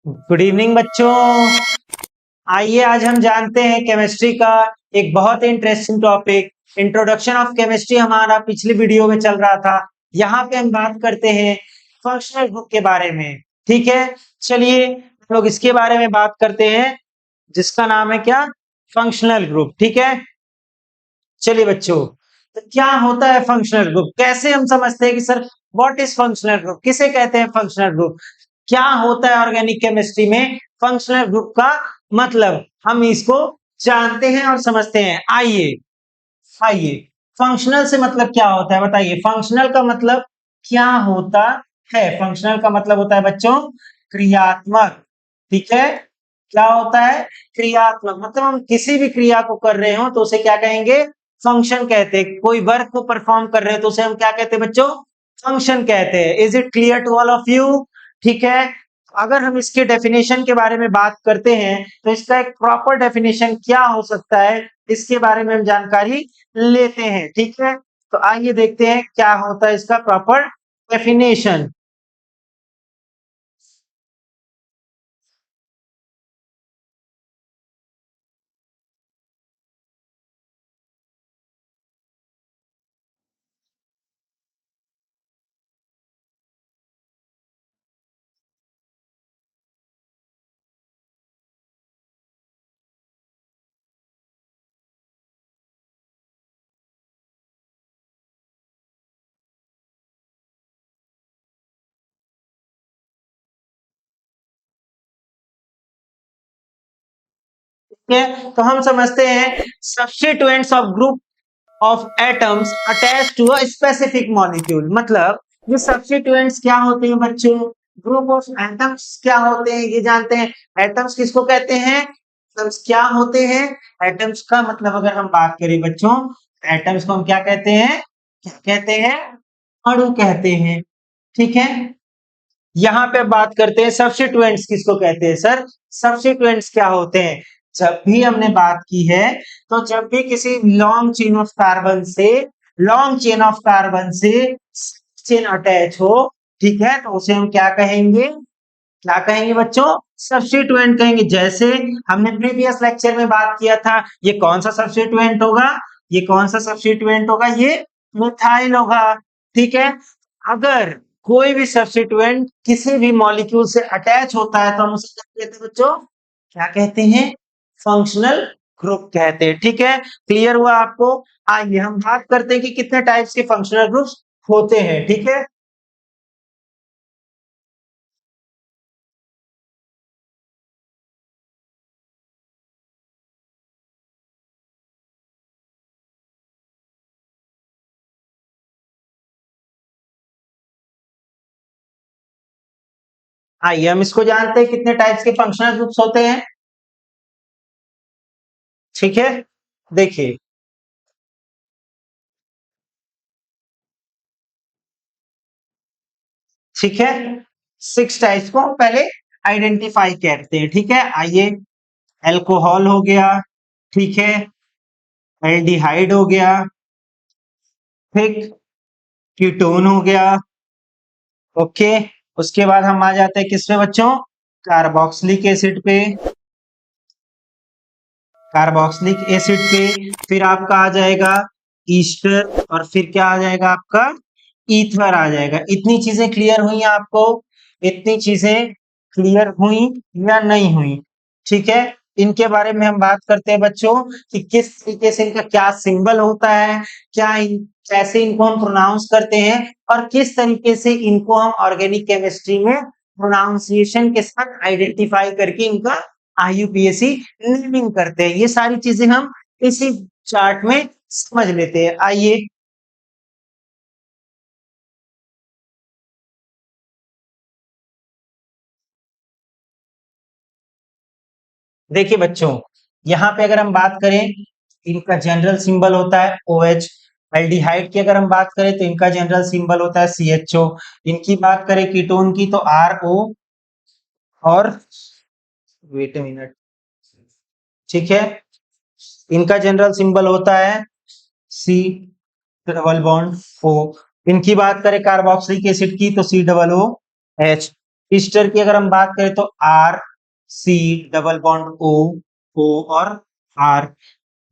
Good evening बच्चों। आइए आज हम जानते हैं केमिस्ट्री का एक बहुत ही interesting topic. Introduction of chemistry हमारा पिछली वीडियो में चल रहा था। यहाँ पे हम बात करते हैं फंक्शनल ग्रुप के बारे में। ठीक है, चलिए हम लोग इसके बारे में बात करते हैं जिसका नाम है क्या, फंक्शनल ग्रुप। ठीक है, चलिए बच्चों, तो क्या होता है फंक्शनल ग्रुप, कैसे हम समझते हैं कि sir what is functional group, किसे कहते हैं फंक्शनल ग्रुप, क्या होता है ऑर्गेनिक केमिस्ट्री में फंक्शनल ग्रुप का मतलब, हम इसको जानते हैं और समझते हैं। आइए आइए, फंक्शनल से मतलब क्या होता है बताइए। फंक्शनल का मतलब क्या होता है, फंक्शनल का मतलब होता है बच्चों क्रियात्मक। ठीक है, क्या होता है, क्रियात्मक, मतलब हम किसी भी क्रिया को कर रहे हो तो उसे क्या कहेंगे, फंक्शन कहते हैं। कोई वर्क को परफॉर्म कर रहे हैं तो उसे हम क्या कहते हैं बच्चों, फंक्शन कहते हैं। Is it clear to all of you? ठीक है, अगर हम इसके डेफिनेशन के बारे में बात करते हैं तो इसका एक प्रॉपर डेफिनेशन क्या हो सकता है, इसके बारे में हम जानकारी लेते हैं। ठीक है, तो आइए देखते हैं क्या होता है इसका प्रॉपर डेफिनेशन। ठीक है, तो हम समझते हैं substituents of group of atoms attach to a specific molecule. मतलब ये सब्स्टिट्यूएंट्स क्या होते हैं बच्चों, ग्रुप ऑफ एटम्स क्या होते हैं ये जानते हैं। एटम्स किसको कहते हैं, एटम्स क्या होते हैं, एटम्स का मतलब अगर हम बात करें बच्चों, एटम्स को हम क्या कहते हैं, क्या कहते हैं, अणु कहते हैं। ठीक है, यहाँ पे बात करते हैं सब्स्टिट्यूएंट्स किसको कहते हैं सर, सब्स्टिट्यूएंट्स क्या होते हैं। जब भी हमने बात की है तो जब भी किसी लॉन्ग चेन ऑफ कार्बन से, लॉन्ग चेन ऑफ कार्बन से चेन अटैच हो, ठीक है, तो उसे हम क्या कहेंगे, क्या कहेंगे बच्चों, सब्स्टिट्यूएंट कहेंगे। जैसे हमने प्रीवियस लेक्चर में बात किया था, ये कौन सा सब्स्टिट्यूएंट होगा, ये कौन सा सब्स्टिट्यूएंट होगा, ये मिथाइल होगा। ठीक है, अगर कोई भी सब्स्टिट्यूएंट किसी भी मॉलिक्यूल से अटैच होता है तो हम उसे क्या कहते हैं बच्चों, क्या कहते हैं, फंक्शनल ग्रुप कहते हैं। ठीक है, क्लियर हुआ आपको? आइए हम बात करते हैं कि कितने टाइप्स के फंक्शनल ग्रुप्स होते हैं। ठीक है, आइए हम इसको जानते हैं कितने टाइप्स के फंक्शनल ग्रुप्स होते हैं। ठीक है, देखिए, ठीक है, 6 टाइप्स को हम पहले आइडेंटिफाई करते हैं। ठीक है, आइए, अल्कोहल हो गया, ठीक है, एल्डिहाइड हो गया, ठीक, कीटोन हो गया, ओके। उसके बाद हम आ जाते हैं किस पे बच्चों, कार्बोक्सिलिक एसिड पे, कार्बोक्सिलिक एसिड पे, फिर आपका आ जाएगा ईस्टर, और फिर क्या आ जाएगा आपका, ईथर आ जाएगा। इतनी चीजें क्लियर हुई आपको, इतनी चीजें क्लियर हुई या नहीं हुई? ठीक है, इनके बारे में हम बात करते हैं बच्चों कि किस तरीके से इनका क्या सिंबल होता है, क्या कैसे इनको हम प्रोनाउंस करते हैं, और किस तरीके से इनको हम ऑर्गेनिक केमिस्ट्री में प्रोनाउंसिएशन के साथ आइडेंटिफाई करके इनका आईयूपीएसी नेमिंग करते हैं। ये सारी चीजें हम इसी चार्ट में समझ लेते हैं। आइए, देखिए बच्चों, यहाँ पे अगर हम बात करें, इनका जनरल सिंबल होता है OH। एल्डिहाइड की अगर हम बात करें तो इनका जनरल सिंबल होता है CHO। इनकी बात करें कीटोन की तो RO, और वेट अ मिनट, ठीक है, इनका जनरल सिंबल होता है C डबल बॉन्ड O। इनकी बात करें कार्बोक्सिलिक एसिड की तो C double O H। Ester की अगर हम बात करें तो R C double bond O, O और आर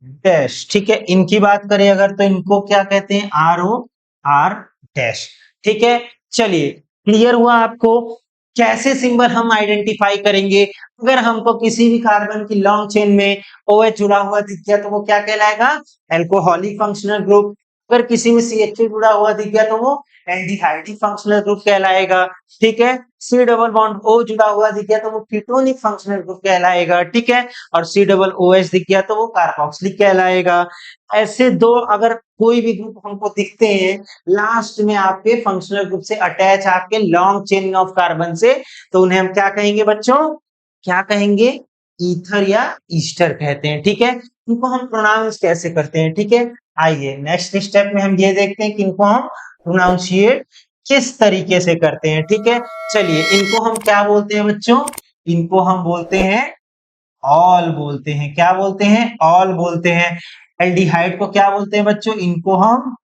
डैश। ठीक है, इनकी बात करें अगर तो इनको क्या कहते हैं, आर ओ आर डैश। ठीक है, चलिए क्लियर हुआ आपको कैसे सिंबल हम आइडेंटिफाई करेंगे। अगर हमको किसी भी कार्बन की लॉन्ग चेन में OH जुड़ा हुआ दिख गया तो वो क्या कहलाएगा, एल्कोहलिक फंक्शनल ग्रुप। अगर किसी में CH2 जुड़ा हुआ दिख गया तो वो एल्डिहाइडिक फंक्शनल ग्रुप कहलाएगा। ठीक है, C डबल बॉन्ड O जुड़ा हुआ दिख गया तो वो कीटोनिक फंक्शनल ग्रुप कहलाएगा। ठीक है, और C डबल OH दिख गया तो वो कार्बोक्सिलिक कहलाएगा। ऐसे दो अगर कोई भी ग्रुप हमको दिखते हैं लास्ट में आपके फंक्शनल ग्रुप से अटैच आपके लॉन्ग चेन ऑफ कार्बन से, तो उन्हें हम क्या कहेंगे बच्चों, क्या कहेंगे, ईथर या ईस्टर कहते हैं। ठीक है, इनको हम प्रोनाउंस कैसे करते हैं। ठीक है, आइए नेक्स्ट स्टेप में हम ये देखते हैं कि इनको हम प्रोनाउंशिएट किस तरीके से करते हैं। ठीक है, चलिए इनको हम क्या बोलते हैं बच्चों, इनको हम बोलते हैं ऑल बोलते हैं। क्या बोलते हैं, ऑल बोलते हैं। एल्डिहाइड को क्या बोलते हैं बच्चों, इनको हम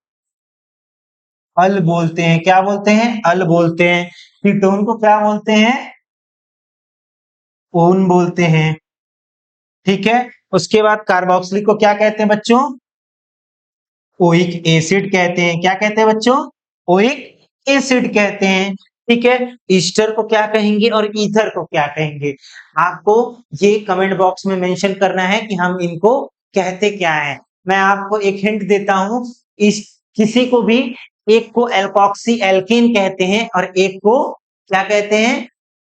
अल बोलते हैं। क्या बोलते हैं, अल बोलते हैं। कीटोन को क्या बोलते हैं, ओन बोलते हैं। ठीक है, उसके बाद कार्बोक्सिलिक को क्या कहते हैं बच्चों, ओइक एसिड कहते हैं। क्या कहते हैं बच्चों, ओइक एसिड कहते हैं। ठीक है, ईस्टर को क्या कहेंगे और ईथर को क्या कहेंगे, आपको ये कमेंट बॉक्स में मेंशन करना है कि हम इनको कहते क्या है। मैं आपको एक हिंट देता हूं, इस किसी को भी एक को एल्कोक्सी एल्कीन कहते हैं और एक को क्या कहते हैं,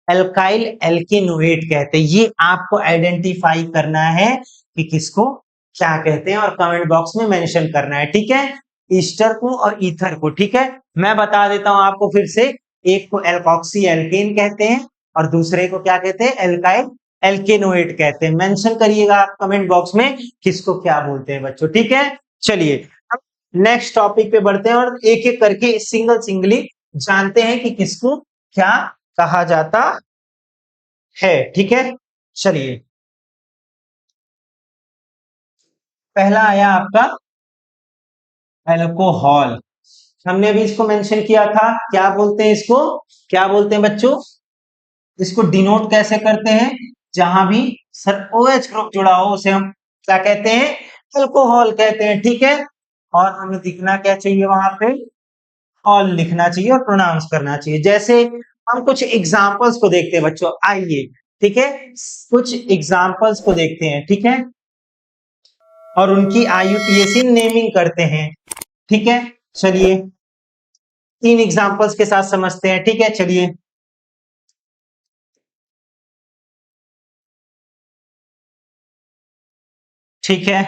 एल्काइल एल्केनोएट कहते हैं। ये आपको आइडेंटिफाई करना है कि किसको क्या कहते हैं और कमेंट बॉक्स में मेंशन करना है। ठीक है, ईस्टर को और ईथर को। ठीक है, मैं बता देता हूं आपको फिर से, एक को एल्कोक्सी एल्केन कहते हैं और दूसरे को क्या कहते हैं, एल्काइल एल्केनोएट कहते हैं। मेंशन करिएगा आप कमेंट बॉक्स में किसको क्या बोलते हैं बच्चों। ठीक है, चलिए अब नेक्स्ट टॉपिक पे बढ़ते हैं और एक एक करके सिंगल सिंगली जानते हैं कि किसको क्या कहा जाता है। ठीक है, चलिए पहला आया आपका अल्कोहल। हमने अभी इसको मेंशन किया था, क्या बोलते हैं इसको, क्या बोलते हैं बच्चों, इसको डिनोट कैसे करते हैं, जहां भी सर OH ग्रुप जुड़ा हो उसे हम क्या कहते हैं, अल्कोहल कहते हैं। ठीक है, और हमें दिखना क्या चाहिए वहां पे, ऑल लिखना चाहिए और प्रोनाउंस करना चाहिए। जैसे हम कुछ एग्जांपल्स को देखते हैं बच्चों, आइए। ठीक है, कुछ एग्जांपल्स को देखते हैं। ठीक है, और उनकी IUPAC नेमिंग करते हैं। ठीक है, चलिए तीन एग्जांपल्स के साथ समझते हैं। ठीक है, चलिए ठीक है,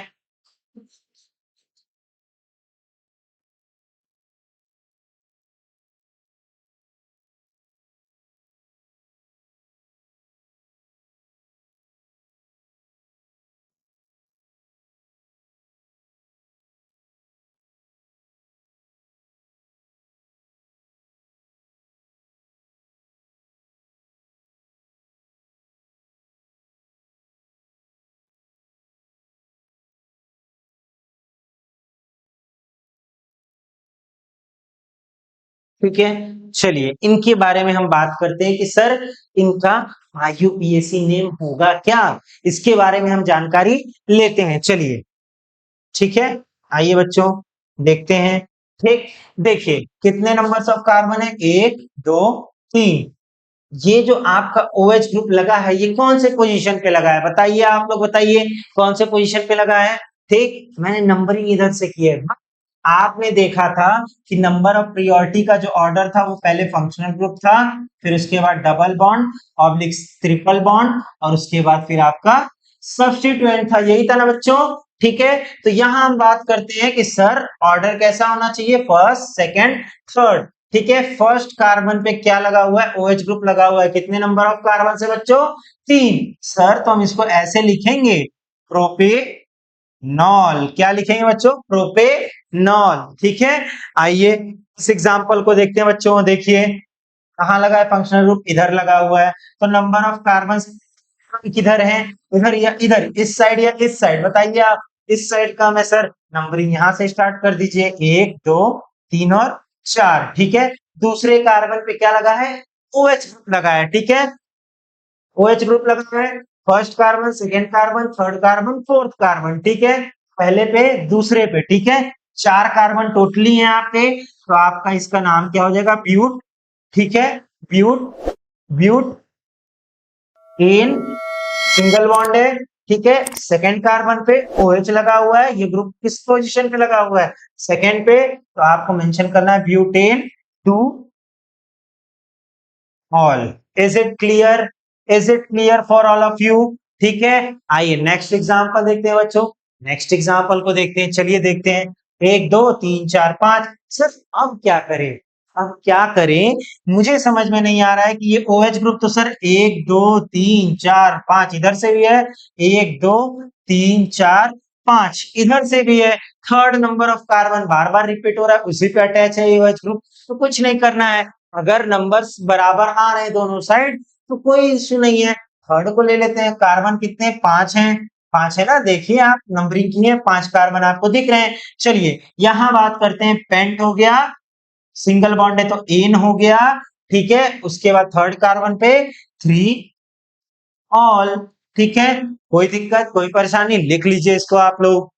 ठीक है, चलिए इनके बारे में हम बात करते हैं कि सर इनका IUPAC नेम होगा क्या, इसके बारे में हम जानकारी लेते हैं। चलिए ठीक है, आइए बच्चों देखते हैं। ठीक, देखिए कितने नंबर्स ऑफ कार्बन है, 1 2 3। ये जो आपका OH ग्रुप लगा है ये कौन से पोजीशन पे लगा है, बताइए आप लोग, बताइए कौन से पोजीशन पे लगा है। ठीक, मैंने नंबरिंग इधर से किया है। आपने देखा था कि नंबर ऑफ प्रायोरिटी का जो ऑर्डर था वो पहले फंक्शनल ग्रुप था, फिर उसके बाद double bond oblique triple bond और उसके बाद फिर आपका सब्स्टिट्यूएंट था, यही था ना बच्चों। ठीक है, तो यहां हम बात करते हैं कि सर ऑर्डर कैसा होना चाहिए, फर्स्ट सेकंड थर्ड। ठीक है, फर्स्ट कार्बन पे क्या लगा हुआ है, OH ग्रुप लगा हुआ है, कितने नंबर ऑफ कार्बन से बच्चों, 3। सर तो हम इसको ऐसे लिखेंगे, प्रोपे नॉल, क्या लिखेंगे बच्चों, प्रोपेनॉल। ठीक है, आइए इस एग्जांपल को देखते हैं बच्चों। देखिए कहां लगा है फंक्शनल ग्रुप, इधर लगा हुआ है, तो नंबर ऑफ कार्बन किधर है, इधर या इधर, इस साइड या इस साइड, बताइए आप। इस साइड का मैं सर नंबरिंग यहां से स्टार्ट कर दीजिए, 1 2 3 और 4। ठीक है, दूसरे कार्बन पे क्या लगा है, OH ग्रुप लगा है, ठीक है, OH ग्रुप लगा है, first carbon, second carbon, third carbon, fourth carbon, ठीक है, पहले पे दूसरे पे, ठीक है, 4 कार्बन टोटली है आपके, तो आपका इसका नाम क्या हो जाएगा, ब्यूट, ठीक है, but, butane single bond है, ठीक है, सेकेंड कार्बन पे OH लगा हुआ है, ये ग्रुप किस पोजीशन पे लगा हुआ है, सेकेंड पे, तो आपको मेंशन करना है butane two all. Is it clear, is it clear for all of you, ठीक है। आइए नेक्स्ट एग्जांपल देखते हैं बच्चों, नेक्स्ट एग्जांपल को देखते हैं, चलिए देखते हैं, 1 2 3 4 5। सर अब क्या करें, अब क्या करें, मुझे समझ में नहीं आ रहा है कि ये OH ग्रुप तो सर 1 2 3 4 5 इधर से भी है, 1 2 3 4 5 इधर से भी है, third number of carbon bar bar repeat हो रहा है, उसी पे अटैच है OH ग्रुप, तो कुछ नहीं करना है, अगर नंबर्स बराबर आ रहे हैं दोनों साइड तो कोई इश्यू नहीं है, थर्ड को ले लेते हैं, कार्बन कितने 5 हैं, 5 है ना, देखिए आप नंबरिंग की है, 5 कार्बन आपको दिख रहे हैं। चलिए यहां बात करते हैं, पेंट हो गया, सिंगल बॉन्ड है तो एन हो गया, ठीक है, उसके बाद थर्ड कार्बन पे 3 ऑल, ठीक है, कोई दिक्कत कोई परेशानी, लिख लीजिए इसको आप लोग।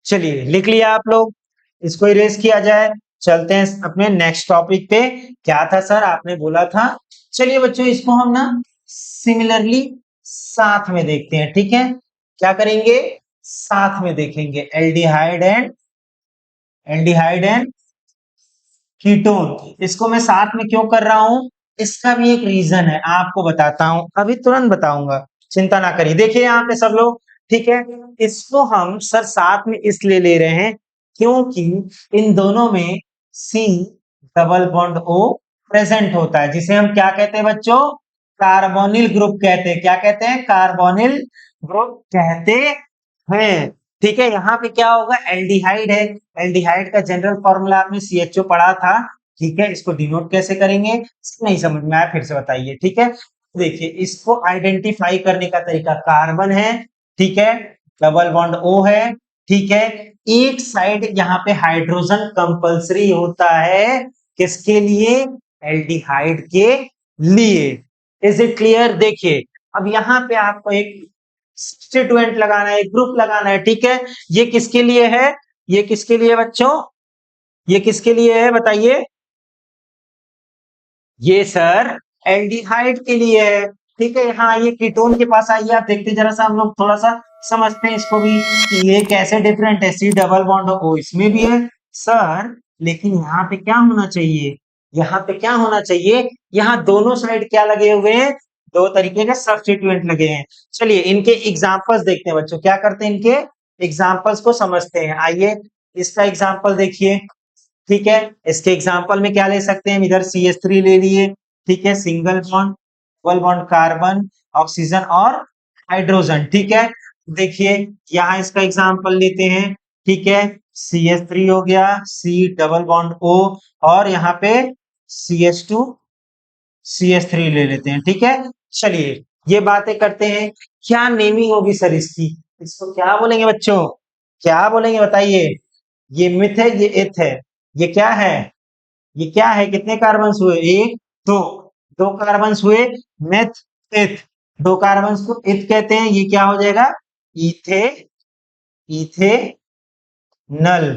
चलिए लिख लिया आप लोग, इसको इरेज किया जाए, चलते हैं अपने नेक्स्ट टॉपिक पे। क्या था सर आपने बोला था, चलिए बच्चों इसको हम ना सिमिलरली साथ में देखते हैं, ठीक है, क्या करेंगे, साथ में देखेंगे, एल्डिहाइड एंड कीटोन, इसको मैं साथ में क्यों कर रहा हूं, इसका भी एक रीजन है, आपको बताता हूं, अभी तुरंत बताऊंगा, चिंता ना करिए, देखिए यहाँ पे सब लोग, ठीक है, इसको हम सर साथ में इसलिए ले रहे हैं क्योंकि इन दोनों में C double bond O present होता है, जिसे हम क्या कहते हैं बच्चों, कार्बोनिल ग्रुप कहते हैं, क्या कहते हैं, कार्बोनिल ग्रुप कहते हैं, ठीक है। यहाँ पे क्या होगा, एल्डिहाइड है, एल्डिहाइड का जनरल फॉर्मूला आपने CHO पढ़ा था, ठीक है, इसको डिनोट कैसे करेंगे, नहीं समझ में आया फिर से बताइए, ठीक है, देखिए इसको आइडेंटिफाई करने का तरीका, कार्बन है, ठीक है, डबल बॉन्ड O है, ठीक है, एक साइड यहाँ पे हाइड्रोजन कंपल्सरी होता है, किसके लिए, एल्डिहाइड के लिए, इज इट क्लियर, देखिए अब यहाँ पे आपको एक सब्स्टिट्यूएंट लगाना है, ग्रुप लगाना है, ठीक है, ये किसके लिए है, ये किसके लिए बच्चों, ये किसके लिए है बताइए, ये सर एल्डिहाइड के लिए है, ठीक है, यहाँ आइए कीटोन के पास आइए, आप देखते जरा सा, हम लोग थोड़ा सा समझते हैं इसको भी, ये कैसे डिफरेंट है, C डबल बॉन्ड O इसमें भी है सर, लेकिन यहाँ पे क्या होना चाहिए, यहाँ पे क्या होना चाहिए, यहाँ दोनों साइड क्या लगे हुए हैं, दो तरीके के सब्स्टिट्यूएंट लगे हैं। चलिए इनके एग्जांपल्स देखते हैं बच्चों, क्या करते हैं, इनके एग्जांपल्स को समझते हैं, आइए इसका एग्जांपल देखिए, ठीक है, इसके एग्जांपल में क्या ले सकते हैं, इधर CH3 ले लिए, ठीक है, single bond, double bond carbon, oxygen और हाइड्रोजन, ठीक है, देखिए यहाँ इसका एग्जांपल लेते हैं, ठीक है, CH3 हो गया, C डबल बॉन्ड O, और यहाँ पे CH2 CH3 ले लेते हैं, ठीक है, चलिए ये बातें करते हैं, क्या नेमिंग होगी सर इसकी, इसको क्या बोलेंगे बच्चों, क्या बोलेंगे बताइए। ये मिथ है, ये इथ है, ये क्या है, ये क्या है, कितने कार्बन हुए, एक दो, दो कार्बन हुए, मिथ इथ, दो कार्बन को इथ कहते हैं, ये क्या हो जाएगा, इथे, इथे नल,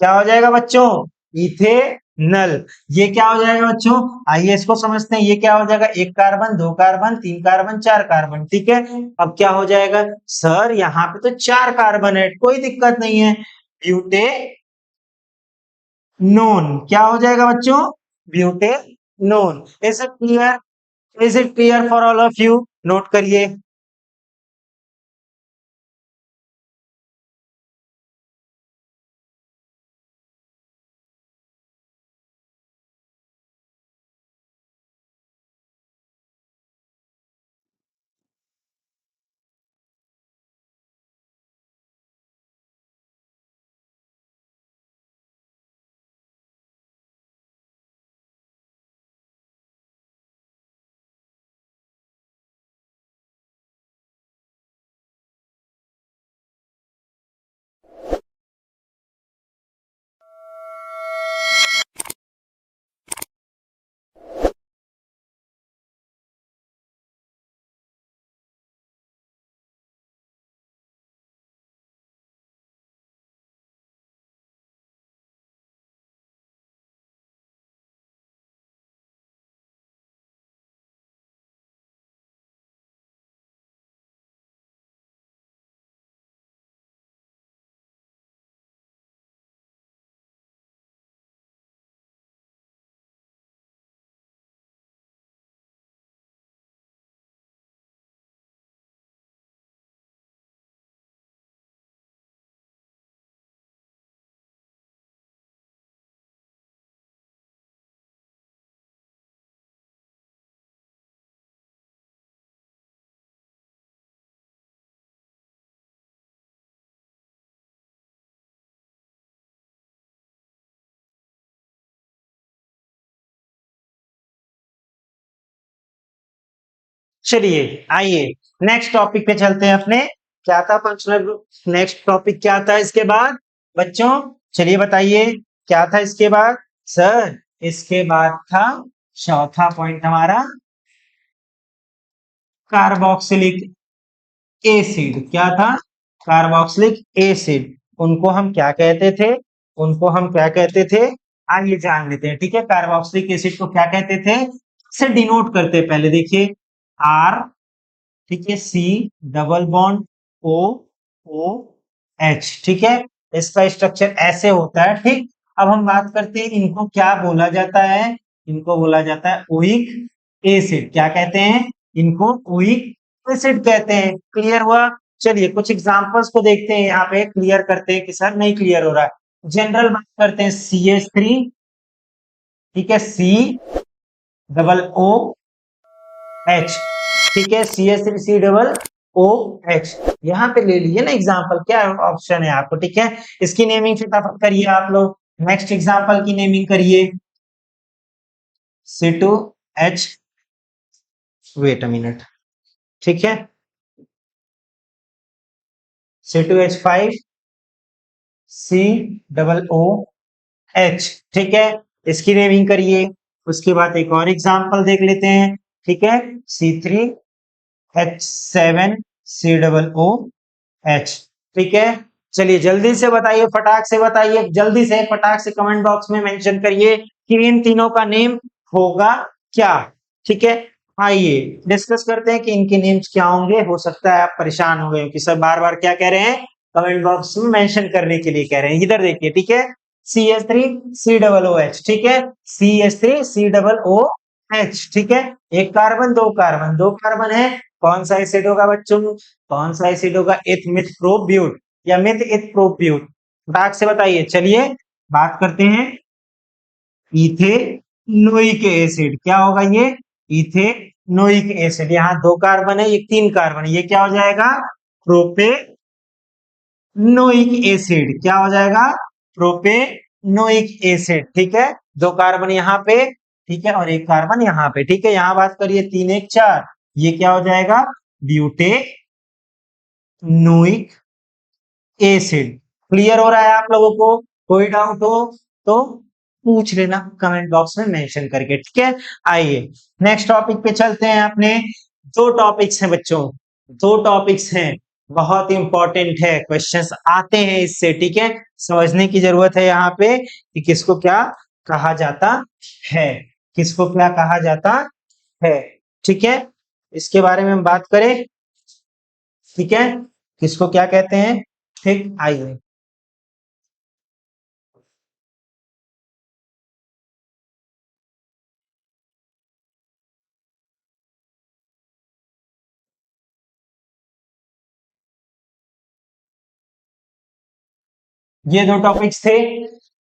क्या हो जाएगा बच्चों, इथे नल। ये क्या हो जाएगा बच्चों, आइए इसको समझते हैं, ये क्या हो जाएगा, एक कार्बन, दो कार्बन, तीन कार्बन, चार कार्बन, ठीक है। अब क्या हो जाएगा, सर यहाँ पे तो चार कार्बन है, कोई दिक्कत नहीं है, ब्यूटेनोन, क्या हो जाएगा बच्चों, butanone. Is it clear, is it clear for all of you, note करिए। चलिए आइए नेक्स्ट टॉपिक पे चलते हैं अपने, क्या था फंक्शनल ग्रुप, नेक्स्ट टॉपिक क्या था इसके बाद बच्चों, चलिए बताइए क्या था इसके बाद, सर इसके बाद था चौथा पॉइंट हमारा कार्बोक्सिलिक एसिड, क्या था, कार्बोक्सिलिक एसिड, उनको हम क्या कहते थे, उनको हम क्या कहते थे, आइए जान लेते हैं, ठीक है। कार्बोक्सिलिक एसिड को क्या कहते थे, से डिनोट करते हैं, पहले देखिए आर, ठीक है, C double bond O, O H, ठीक है, इसका स्ट्रक्चर ऐसे होता है, ठीक। अब हम बात करते हैं इनको क्या बोला जाता है, इनको बोला जाता है ओइक एसिड, क्या कहते हैं, इनको ओइक एसिड कहते हैं, क्लियर हुआ। चलिए कुछ एग्जांपल्स को देखते हैं, यहाँ पे क्लियर करते हैं कि सर नहीं क्लियर हो रहा है। जनरल बात करते हैं CH3, ठीक है, सी डबल ओ एच, ठीक है, CH3 डबल ओ एच, यहाँ पे ले लीजिए ना एग्जाम्पल, क्या ऑप्शन है आपको, ठीक है। इसकी नेमिंग फटाफट करिए आप लोग, नेक्स्ट एग्जाम्पल की नेमिंग करिए, C2H, वेट अ मिनट, ठीक है, C2H5 C double O H, ठीक है, इसकी नेमिंग करिए। उसके बाद एक और एग्जाम्पल देख लेते हैं, ठीक है, C3H7 C double O H, ठीक है। चलिए जल्दी से बताइए, फटाक से बताइए, जल्दी से फटाक से कमेंट बॉक्स में मेंशन करिए कि इन तीनों का नेम होगा क्या, ठीक है। आइए डिस्कस करते हैं कि इनके नेम्स क्या होंगे, हो सकता है आप परेशान हो गए हो कि सर बार बार क्या कह रहे हैं, कमेंट बॉक्स में मेंशन करने के लिए कह रहे हैं, इधर देखिए, ठीक है, CH3 C double O H, ठीक है, CH3 C double O H, ठीक है, एक कार्बन, दो कार्बन, दो कार्बन है, कौन सा एसिड होगा बच्चों, कौन सा एसिड होगा, इथ मिथ प्रोब्यूट या मिथ इथ प्रोब्यूट, फटाक से बताइए। चलिए बात करते हैं इथेनोइक एसिड, क्या होगा ये, इथेनोइक एसिड, यहाँ दो कार्बन है, ये तीन कार्बन है, ये क्या हो जाएगा, प्रोपेनोइक एसिड, क्या हो जाएगा, प्रोपेनोइक एसिड, ठीक है, दो कार्बन यहाँ पे, ठीक है, और एक कार्बन यहाँ पे, ठीक है, यहाँ बात करिए तीन एक चार, ये क्या हो जाएगा, ब्यूटेनोइक एसिड। क्लियर हो रहा है आप लोगों को? कोई डाउट हो तो पूछ लेना कमेंट बॉक्स में मेंशन करके, ठीक है। आइए नेक्स्ट टॉपिक पे चलते हैं अपने। दो टॉपिक्स हैं बच्चों, दो टॉपिक्स हैं, बहुत इंपॉर्टेंट है, क्वेश्चंस आते हैं इससे, ठीक है। समझने की जरूरत है यहाँ पे कि किसको क्या कहा जाता है, किसको क्या कहा जाता है, ठीक है। इसके बारे में हम बात करें, ठीक है, किसको क्या कहते हैं, ठीक। आइए ये दो टॉपिक्स थे,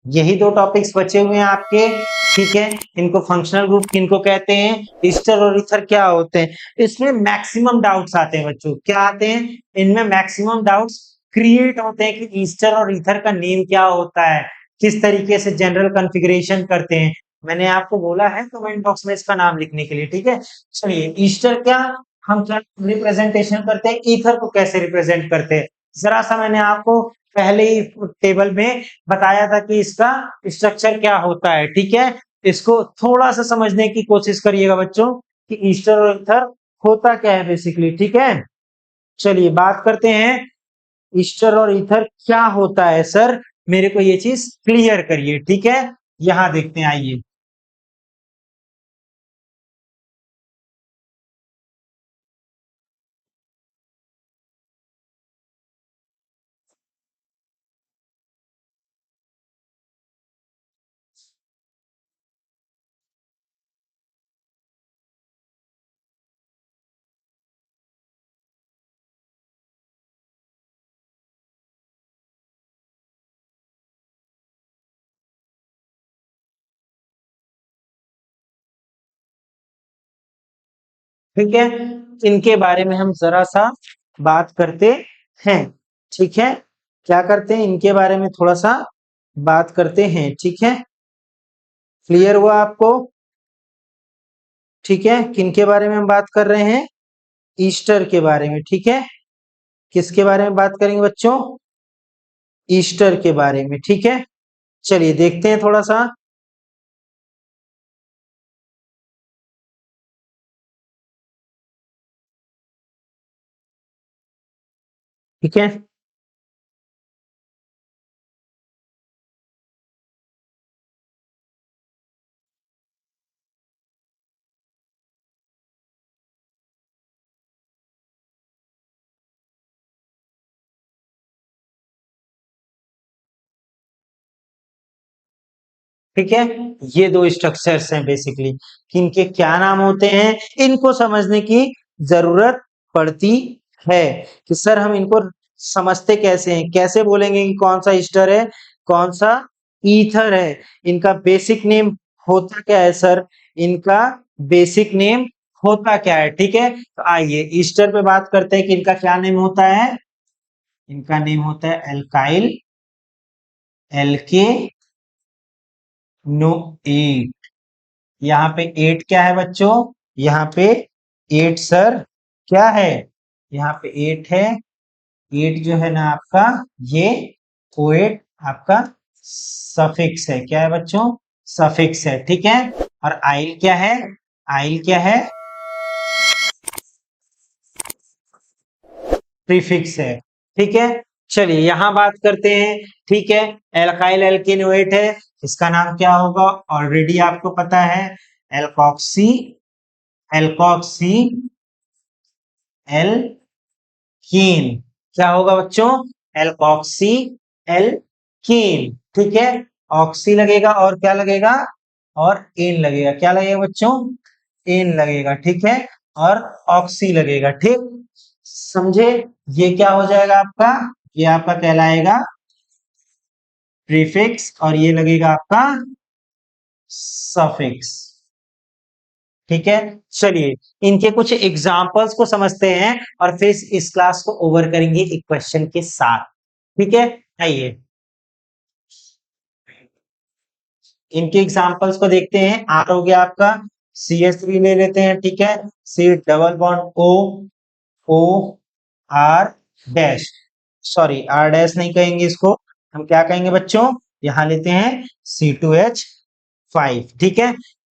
यही दो टॉपिक्स बचे हुए हैं आपके, ठीक है। इनको फंक्शनल ग्रुप किनको कहते हैं, ईस्टर और ईथर क्या होते हैं, इसमें मैक्सिमम डाउट्स आते हैं बच्चों। क्या आते हैं इनमें? मैक्सिमम डाउट्स क्रिएट होते हैं कि ईस्टर और ईथर का नेम क्या होता है, किस तरीके से जनरल कॉन्फ़िगरेशन करते हैं। मैंने आपको बोला है कमेंट बॉक्स में इसका नाम लिखने के लिए, ठीक है। चलिए ईस्टर क्या हम क्या रिप्रेजेंटेशन करते हैं, ईथर को कैसे रिप्रेजेंट करते हैं, जरा सा मैंने आपको पहले ही टेबल में बताया था कि इसका स्ट्रक्चर क्या होता है, ठीक है। इसको थोड़ा सा समझने की कोशिश करिएगा बच्चों कि ईस्टर और ईथर होता क्या है बेसिकली, ठीक है। चलिए बात करते हैं ईस्टर और ईथर क्या होता है सर, मेरे को ये चीज क्लियर करिए, ठीक है। यहां देखते हैं, आइए। ठीक है, इनके बारे में हम जरा सा बात करते हैं, ठीक है। क्या करते हैं, इनके बारे में थोड़ा सा बात करते हैं, ठीक है। क्लियर हुआ आपको? ठीक है, किनके बारे में हम बात कर रहे हैं, ईस्टर के बारे में, ठीक है। किसके बारे में बात करेंगे बच्चों, ईस्टर के बारे में, ठीक है। चलिए देखते हैं थोड़ा सा, ठीक है। ठीक है, ये दो स्ट्रक्चर्स हैं बेसिकली, इनके क्या नाम होते हैं, इनको समझने की जरूरत पड़ती है कि सर हम इनको समझते कैसे हैं, कैसे बोलेंगे कि कौन सा ईस्टर है, कौन सा ईथर है। इनका बेसिक नेम होता क्या है सर, इनका बेसिक नेम होता क्या है, ठीक है। तो आइए ईस्टर पे बात करते हैं कि इनका क्या नेम होता है। इनका नेम होता है एल्काइल एल्के नो एट। यहाँ पे एट क्या है बच्चों, यहाँ पे एट सर क्या है, यहाँ पे एट है। एट जो है ना आपका, ये कोएट आपका सफिक्स है, क्या है बच्चों, सफिक्स है, ठीक है। और आइल क्या है, आइल क्या है, प्रीफिक्स है, ठीक है। चलिए यहां बात करते हैं, ठीक है। एल्काइल एल्केनोएट है, इसका नाम क्या होगा, ऑलरेडी आपको पता है, एल्कॉक्सी, एल्कॉक्सी एल्कीन। क्या होगा बच्चों, एल्कॉक्सी एल्कीन, ठीक है। ऑक्सी लगेगा और क्या लगेगा, और एन लगेगा, क्या लगेगा बच्चों, एन लगेगा, ठीक है। और ऑक्सी लगेगा, ठीक। समझे, ये क्या हो जाएगा आपका, ये आपका कहलाएगा प्रीफिक्स और ये लगेगा आपका सफिक्स, ठीक है। चलिए इनके कुछ एग्जांपल्स को समझते हैं और फिर इस क्लास को ओवर करेंगे एक क्वेश्चन के साथ, ठीक है। आइए इनके एग्जांपल्स को देखते हैं। आर हो गया आपका, CH3 ले लेते हैं, ठीक है। C double bond O, O R dash, sorry R dash नहीं कहेंगे इसको, हम क्या कहेंगे बच्चों, यहाँ लेते हैं C2H5, ठीक है।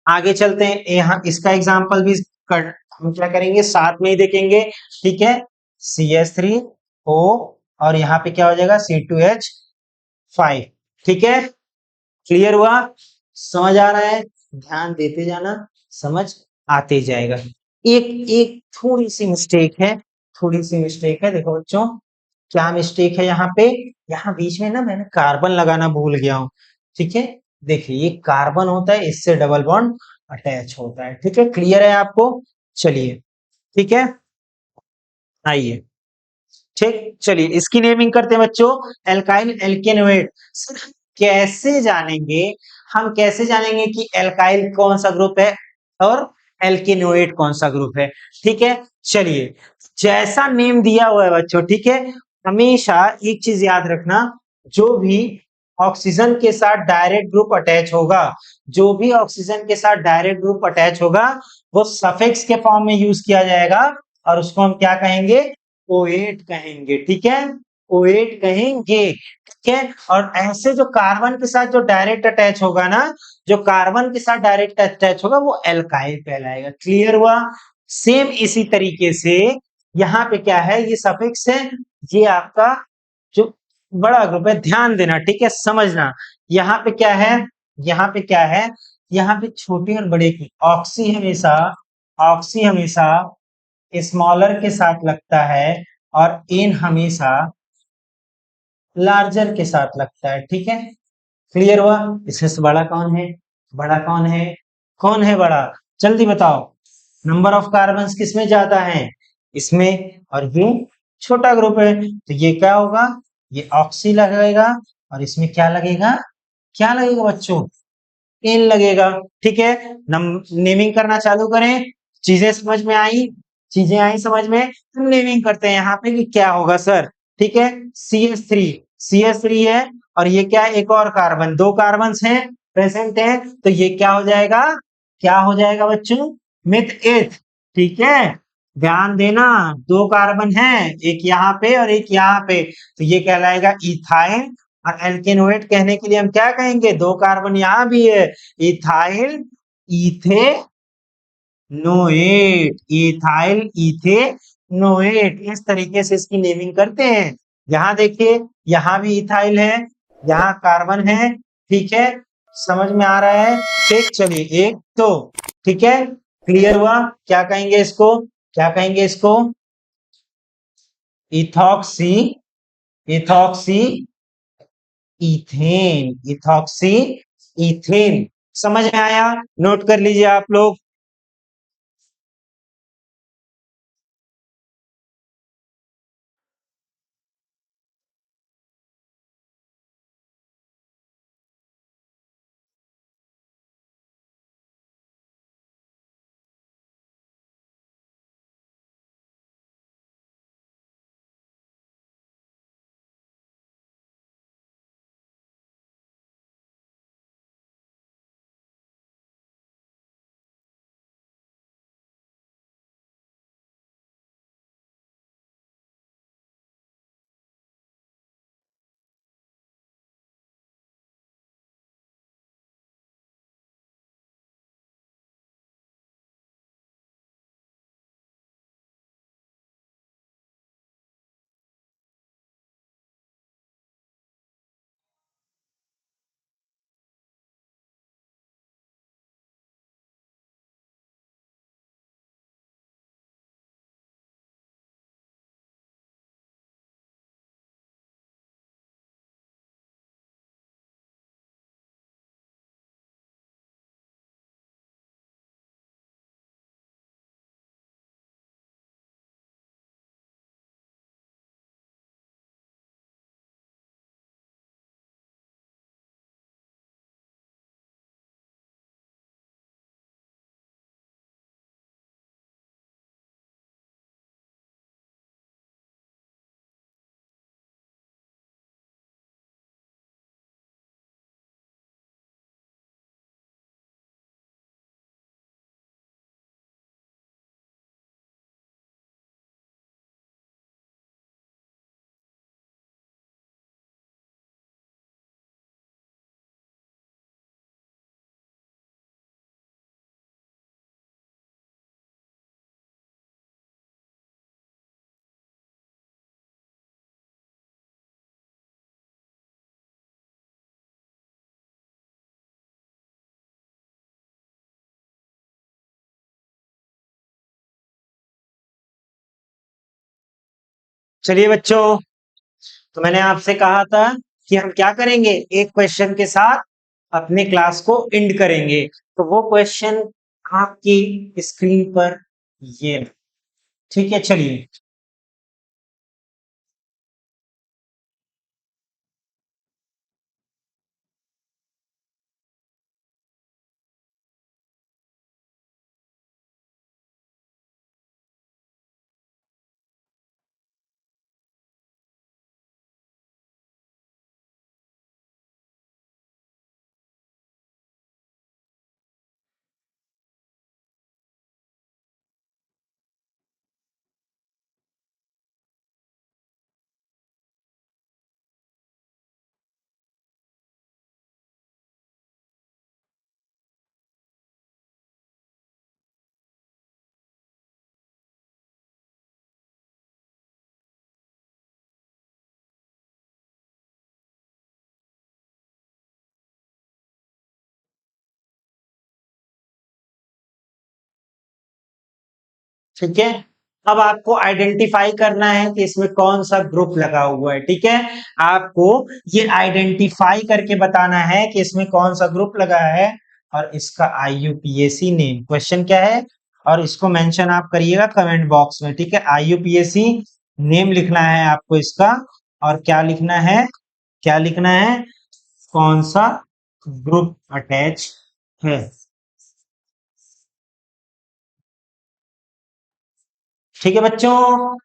आगे चलते हैं, यहाँ इसका एग्जाम्पल भी हम क्या करेंगे साथ में ही देखेंगे, ठीक है। CH3O और यहाँ पे क्या हो जाएगा C2H5, ठीक है। क्लियर हुआ, समझ आ रहा है, ध्यान देते जाना, समझ आते जाएगा। एक एक थोड़ी सी मिस्टेक है, थोड़ी सी मिस्टेक है, देखो बच्चों क्या मिस्टेक है यहाँ पे, यहाँ बीच में ना मैंने कार्बन लगाना भूल गया हूँ, ठीक है। देखिए ये कार्बन होता है, इससे डबल बॉन्ड अटैच होता है, ठीक है। क्लियर है आपको, चलिए ठीक है, आइए, ठीक, चलिए इसकी नेमिंग करते हैं बच्चों, एल्काइल एल्केनोएट। सर कैसे जानेंगे, हम कैसे जानेंगे कि एल्काइल कौन सा ग्रुप है और एल्केनोएट कौन सा ग्रुप है, ठीक है। चलिए जैसा नेम दिया हुआ है बच्चों, ठीक है, हमेशा एक चीज याद रखना, जो भी ऑक्सीजन के साथ डायरेक्ट ग्रुप अटैच होगा, जो भी ऑक्सीजन के साथ डायरेक्ट ग्रुप अटैच होगा, वो सफिक्स के फॉर्म में यूज किया जाएगा और उसको हम क्या कहेंगे, O8 कहेंगे, ठीक है, O8 कहेंगे, ठीक है। और ऐसे जो कार्बन के साथ जो डायरेक्ट अटैच होगा ना, जो कार्बन के साथ डायरेक्ट अटैच होगा वो एल्काइल कहलाएगा। क्लियर हुआ, सेम इसी तरीके से यहाँ पे क्या है, ये सफिक्स है, ये आपका जो बड़ा ग्रुप है, ध्यान देना, ठीक है, समझना। यहाँ पे क्या है, यहाँ पे क्या है, यहाँ पे छोटे और बड़े की ऑक्सी हमेशा स्मॉलर के साथ लगता है और इन हमेशा लार्जर के साथ लगता है, ठीक है। क्लियर हुआ, इसमें से बड़ा कौन है, बड़ा कौन है, कौन है बड़ा, जल्दी बताओ। नंबर ऑफ कार्बन्स किसमें ज्यादा है, इसमें, और ये छोटा ग्रुप है, तो ये क्या होगा, ये ऑक्सी लगेगा और इसमें क्या लगेगा, क्या लगेगा बच्चों, इन लगेगा, ठीक है। नेमिंग करना चालू करें, चीजें समझ में आई, चीजें आई समझ में, हम नेमिंग करते हैं यहाँ पे कि क्या होगा सर, ठीक है। सी एस थ्री है और ये क्या है, एक और कार्बन, दो कार्बन हैं प्रेजेंट है, तो ये क्या हो जाएगा, क्या हो जाएगा बच्चों, मिथ एथ, ठीक है। ध्यान देना, दो कार्बन है, एक यहाँ पे और एक यहाँ पे, तो ये कहलाएगा इथाइल। और एल्केनोएट कहने के लिए हम क्या कहेंगे, दो कार्बन यहाँ भी है, इथाइल इथेनोएट, इथाइल इथेनोएट, इस तरीके से इसकी नेमिंग करते हैं। यहाँ देखिए, यहाँ भी इथाइल है, यहाँ कार्बन है, ठीक है, समझ में आ रहा है, ठीक, चलिए एक तो, ठीक है, क्लियर हुआ, क्या कहेंगे इसको, क्या कहेंगे इसको, ethoxy, ethoxy ethane, ethoxy ethane, समझ में आया, नोट कर लीजिए आप लोग। चलिए बच्चों, तो मैंने आपसे कहा था कि हम क्या करेंगे, एक क्वेश्चन के साथ अपने क्लास को एंड करेंगे। तो वो क्वेश्चन आपकी स्क्रीन पर ये, ठीक है। चलिए, ठीक है। अब आपको आइडेंटिफाई करना है कि इसमें कौन सा ग्रुप लगा हुआ है, ठीक है। आपको ये आइडेंटिफाई करके बताना है कि इसमें कौन सा ग्रुप लगा है और इसका आईयूपीएसी नेम, क्वेश्चन क्या है, और इसको मेंशन आप करिएगा कमेंट बॉक्स में, ठीक है। आईयूपीएसी नेम लिखना है आपको इसका, और क्या लिखना है, क्या लिखना है, कौन सा ग्रुप अटैच है। ठीक है बच्चों,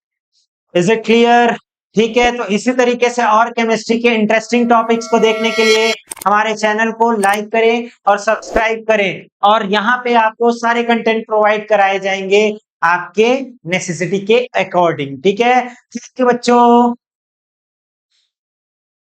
इज इट क्लियर? ठीक है, तो इसी तरीके से और केमिस्ट्री के इंटरेस्टिंग टॉपिक्स को देखने के लिए हमारे चैनल को लाइक करें और सब्सक्राइब करें, और यहाँ पे आपको सारे कंटेंट प्रोवाइड कराए जाएंगे आपके नेसेसिटी के अकॉर्डिंग, ठीक है। ठीक है बच्चों।